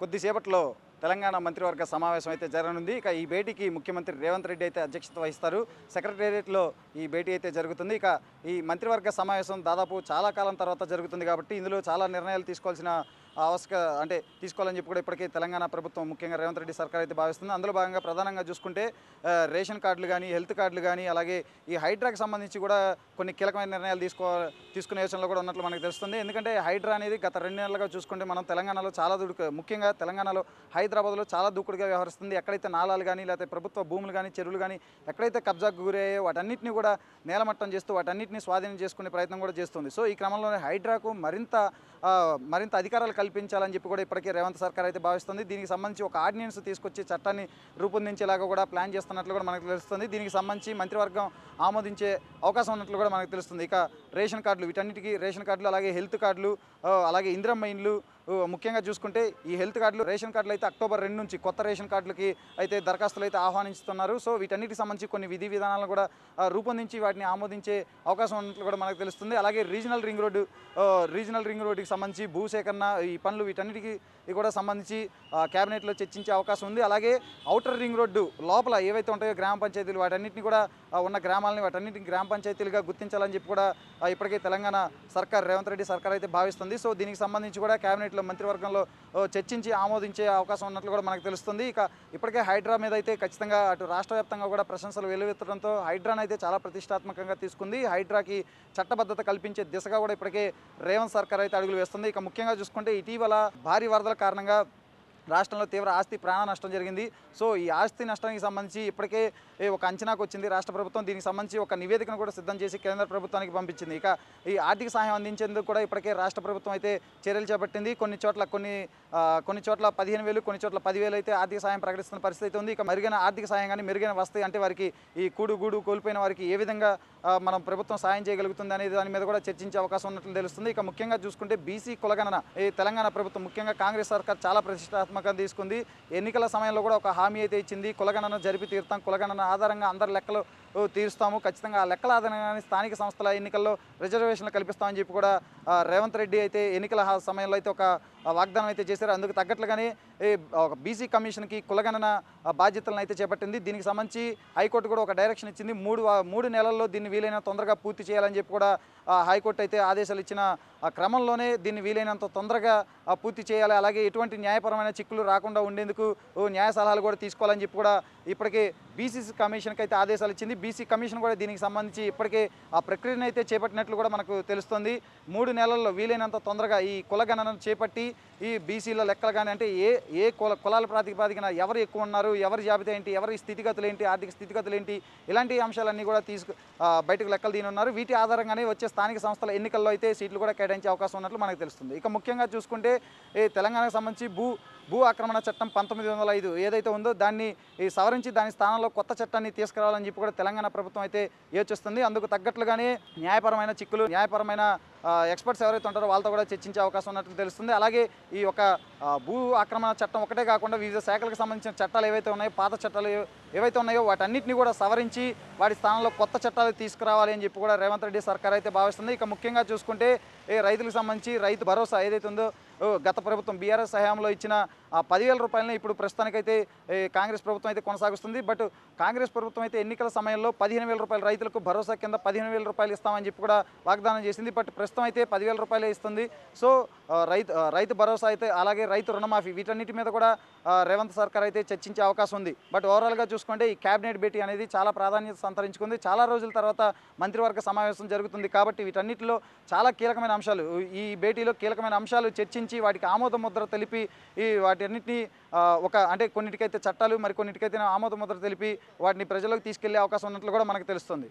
కొద్దిసేపట్లో తెలంగాణ మంత్రివర్గ సమావేశం అయితే జరగనుంది. ఇక ఈ భేటీకి ముఖ్యమంత్రి రేవంత్ రెడ్డి అయితే అధ్యక్షత వహిస్తారు. సెక్రటేరియట్లో ఈ భేటీ అయితే జరుగుతుంది. ఇక ఈ మంత్రివర్గ సమావేశం దాదాపు చాలా కాలం తర్వాత జరుగుతుంది కాబట్టి ఇందులో చాలా నిర్ణయాలు తీసుకోవాల్సిన తీసుకోవాలని చెప్పి కూడా ఇప్పటికే తెలంగాణ ప్రభుత్వం ముఖ్యంగా రేవంత్ రెడ్డి సర్కార్ అయితే భావిస్తుంది. అందులో భాగంగా ప్రధానంగా చూసుకుంటే రేషన్ కార్డులు కానీ, హెల్త్ కార్డులు కానీ, అలాగే ఈ హైడ్రాకి సంబంధించి కూడా కొన్ని కీలకమైన నిర్ణయాలు తీసుకునే యోచనలో కూడా ఉన్నట్లు మనకు తెలుస్తుంది. ఎందుకంటే హైడ్రా అనేది గత 2 నెలలుగా చూసుకుంటే మనం తెలంగాణలో చాలా ముఖ్యంగా తెలంగాణలో హైదరాబాద్లో చాలా దూకుడుగా వ్యవహరిస్తుంది. ఎక్కడైతే నాలాలు కానీ, లేకపోతే ప్రభుత్వ భూములు కానీ, చెరువులు కానీ ఎక్కడైతే కబ్జాకు గురయ్యాయో వాటన్నిటిని కూడా నేలమట్టం చేస్తూ వాటన్నిటిని స్వాధీనం చేసుకునే ప్రయత్నం కూడా చేస్తుంది. సో ఈ క్రమంలోనే హైడ్రాకు మరింత అధికారాలు కల్పించాలని చెప్పి కూడా ఇప్పటికే రేవంత్ సర్కార్ అయితే భావిస్తుంది. దీనికి సంబంధించి ఒక ఆర్డినెన్స్ తీసుకొచ్చి చట్టాన్ని రూపొందించేలాగా కూడా ప్లాన్ చేస్తున్నట్లు కూడా మనకు తెలుస్తుంది. దీనికి సంబంధించి మంత్రివర్గం ఆమోదించే అవకాశం ఉన్నట్లు కూడా మనకు తెలుస్తుంది. ఇక రేషన్ కార్డులు, వీటన్నిటికీ రేషన్ కార్డులు, అలాగే హెల్త్ కార్డులు, అలాగే ఇందిరమ్మ ఇండ్లు, ముఖ్యంగా చూసుకుంటే ఈ హెల్త్ కార్డులు, రేషన్ కార్డులు అయితే అక్టోబర్ 2 నుంచి కొత్త రేషన్ కార్డులకి అయితే దరఖాస్తులు అయితే ఆహ్వానిస్తున్నారు. సో వీటన్నిటికి సంబంధించి కొన్ని విధి విధానాలను కూడా రూపొందించి వాటిని ఆమోదించే అవకాశం ఉన్నట్లు కూడా మనకు తెలుస్తుంది. అలాగే రీజనల్ రింగ్ రోడ్డుకి సంబంధించి భూసేకరణ, ఈ పనులు వీటన్నిటికీ కూడా సంబంధించి క్యాబినెట్లో చర్చించే అవకాశం ఉంది. అలాగే ఔటర్ రింగ్ రోడ్డు లోపల ఏవైతే ఉంటాయో గ్రామ పంచాయతీలు, వాటన్నిటిని కూడా ఉన్న గ్రామాలని వాటన్నిటిని గ్రామ పంచాయతీలుగా గుర్తించాలని చెప్పి కూడా ఇప్పటికే తెలంగాణ సర్కార్, రేవంత్ రెడ్డి సర్కార్ అయితే భావిస్తుంది. సో దీనికి సంబంధించి కూడా క్యాబినెట్లో మంత్రివర్గంలో చర్చించి ఆమోదించే అవకాశం ఉన్నట్లు కూడా మనకు తెలుస్తుంది. ఇక ఇప్పటికే హైడ్రా మీద అయితే ఖచ్చితంగా అటు రాష్ట్ర వ్యాప్తంగా కూడా ప్రశంసలు వెల్లువెత్తడంతో హైడ్రాను అయితే చాలా ప్రతిష్టాత్మకంగా తీసుకుంది. హైడ్రాకి చట్టబద్ధత కల్పించే దిశగా కూడా ఇప్పటికే రేవంత్ సర్కార్ అయితే అడుగులు వేస్తుంది. ఇక ముఖ్యంగా చూసుకుంటే ఇటీవల భారీ వరదల కారణంగా రాష్ట్రంలో తీవ్ర ఆస్తి ప్రాణ నష్టం జరిగింది. సో ఈ ఆస్తి నష్టానికి సంబంధించి ఇప్పటికే ఒక అంచనాకు వచ్చింది రాష్ట్ర ప్రభుత్వం. దీనికి సంబంధించి ఒక నివేదికను కూడా సిద్ధం చేసి కేంద్ర ప్రభుత్వానికి పంపించింది. ఇక ఈ ఆర్థిక సహాయం అందించేందుకు కూడా ఇప్పటికే రాష్ట్ర ప్రభుత్వం అయితే చర్యలు చేపట్టింది. కొన్ని చోట్ల 15,000, కొన్ని చోట్ల 10,000 అయితే ఆర్థిక సహాయం ప్రకటిస్తున్న పరిస్థితి అయితే ఉంది. ఇక మెరుగైన ఆర్థిక సహాయం కానీ, మెరుగైన వస్తాయి అంటే వారికి ఈ గూడు కోల్పోయిన వారికి ఏ విధంగా మనం ప్రభుత్వం సాయం చేయగలుగుతుంది అనే దాని మీద కూడా చర్చించే అవకాశం ఉన్నట్లు తెలుస్తుంది. ఇక ముఖ్యంగా చూసుకుంటే బీసీ కులగణన ఈ తెలంగాణ ప్రభుత్వం, ముఖ్యంగా కాంగ్రెస్ సర్కార్ చాలా ప్రతిష్టాత్మకంగా తీసుకుంది. ఎన్నికల సమయంలో కూడా ఒక హామీ అయితే ఇచ్చింది. కులగణన జరిపి తీరుతాం, కులగణన ఆధారంగా అందరి లెక్కలు తీరుస్తాము, ఖచ్చితంగా ఆ లెక్కల ఆధారంగానే స్థానిక సంస్థల ఎన్నికల్లో రిజర్వేషన్లు కల్పిస్తామని చెప్పి కూడా రేవంత్ రెడ్డి అయితే ఎన్నికల సమయంలో అయితే ఒక వాగ్దానం అయితే చేశారు. అందుకు తగ్గట్లుగానే ఒక బీసీ కమిషన్కి కులగణన బాధ్యతలను అయితే చేపట్టింది. దీనికి సంబంధించి హైకోర్టు కూడా ఒక డైరెక్షన్ ఇచ్చింది. 3 నెలల్లో దీన్ని వీలైనంత తొందరగా పూర్తి చేయాలని చెప్పి కూడా హైకోర్టు అయితే ఆదేశాలు ఇచ్చిన క్రమంలోనే దీన్ని వీలైనంత తొందరగా పూర్తి చేయాలి. అలాగే ఎటువంటి న్యాయపరమైన చిక్కులు రాకుండా ఉండేందుకు న్యాయ సలహాలు కూడా తీసుకోవాలని చెప్పి కూడా ఇప్పటికే బీసీ కమిషన్కి అయితే ఆదేశాలు ఇచ్చింది. బీసీ కమిషన్ కూడా దీనికి సంబంధించి ఇప్పటికే ఆ ప్రక్రియను అయితే చేపట్టినట్లు కూడా మనకు తెలుస్తుంది. 3 నెలల్లో వీలైనంత తొందరగా ఈ కులగణనను చేపట్టి ఈ బీసీల లెక్కలు కానీ, అంటే ఏ కులాల ప్రాతిపదికన ఎవరు ఎక్కువ ఉన్నారు, ఎవరి జాబితా ఏంటి, ఎవరి స్థితిగతులు ఏంటి, ఆర్థిక స్థితిగతులు ఏంటి, ఇలాంటి అంశాలన్నీ కూడా బయటకు లెక్కలు తీనున్నారు. వీటి ఆధారంగానే వచ్చే స్థానిక సంస్థల ఎన్నికల్లో అయితే సీట్లు కూడా కేటాయించే అవకాశం ఉన్నట్లు మనకు తెలుస్తుంది. ఇక ముఖ్యంగా చూసుకుంటే తెలంగాణకు సంబంధించి భూ ఆక్రమణ చట్టం 1905 ఏదైతే ఉందో దాన్ని సవరించి దాని స్థానంలో కొత్త చట్టాన్ని తీసుకురావాలని చెప్పి కూడా తెలంగాణ ప్రభుత్వం అయితే యోచిస్తుంది. అందుకు తగ్గట్లుగానే న్యాయపరమైన చిక్కులు, న్యాయపరమైన ఎక్స్పర్ట్స్ ఎవరైతే ఉంటారో వాళ్ళతో కూడా చర్చించే అవకాశం ఉన్నట్లు తెలుస్తుంది. అలాగే ఈ యొక్క భూ ఆక్రమణ చట్టం ఒకటే కాకుండా వివిధ శాఖలకు సంబంధించిన చట్టాలు ఏవైతే ఉన్నాయో, పాత చట్టాలు ఏవైతే ఉన్నాయో వాటన్నిటిని కూడా సవరించి వాటి స్థానంలో కొత్త చట్టాలు తీసుకురావాలి అని చెప్పి కూడా రేవంత్ రెడ్డి సర్కార్ అయితే భావిస్తుంది. ఇక ముఖ్యంగా చూసుకుంటే రైతులకు సంబంధించి రైతు భరోసా ఏదైతే ఉందో గత ప్రభుత్వం బీఆర్ఎస్ హయాంలో ఇచ్చిన 10,000 రూపాయలని ఇప్పుడు ప్రస్తుతానికైతే కాంగ్రెస్ ప్రభుత్వం అయితే కొనసాగిస్తుంది. బట్ కాంగ్రెస్ ప్రభుత్వం అయితే ఎన్నికల సమయంలో 15,000 రూపాయలు రైతులకు భరోసా కింద 15,000 రూపాయలు ఇస్తామని చెప్పి కూడా వాగ్దానం చేసింది. బట్ ప్రస్తుతం అయితే 10,000 రూపాయలే ఇస్తుంది. సో రైతు భరోసా అయితే, అలాగే రైతు రుణమాఫీ, వీటన్నిటి మీద కూడా రేవంత్ సర్కార్ అయితే చర్చించే అవకాశం ఉంది. బట్ ఓవరాల్గా చూసుకుంటే ఈ క్యాబినెట్ భేటీ అనేది చాలా ప్రాధాన్యత సంతరించుకుంది. చాలా రోజుల తర్వాత మంత్రివర్గ సమావేశం జరుగుతుంది కాబట్టి వీటన్నిటిలో చాలా కీలకమైన అంశాలు, ఈ భేటీలో కీలకమైన అంశాలు చర్చించి వాటికి ఆమోద ముద్ర తెలిపి వాటన్నిటిని కొన్నిటికైతే చట్టాలు, మరి కొన్నిటికైతే ఆమోద ముద్ర తెలిపి వాటిని ప్రజలకు తీసుకెళ్లే అవకాశం ఉన్నట్లు కూడా మనకు తెలుస్తుంది.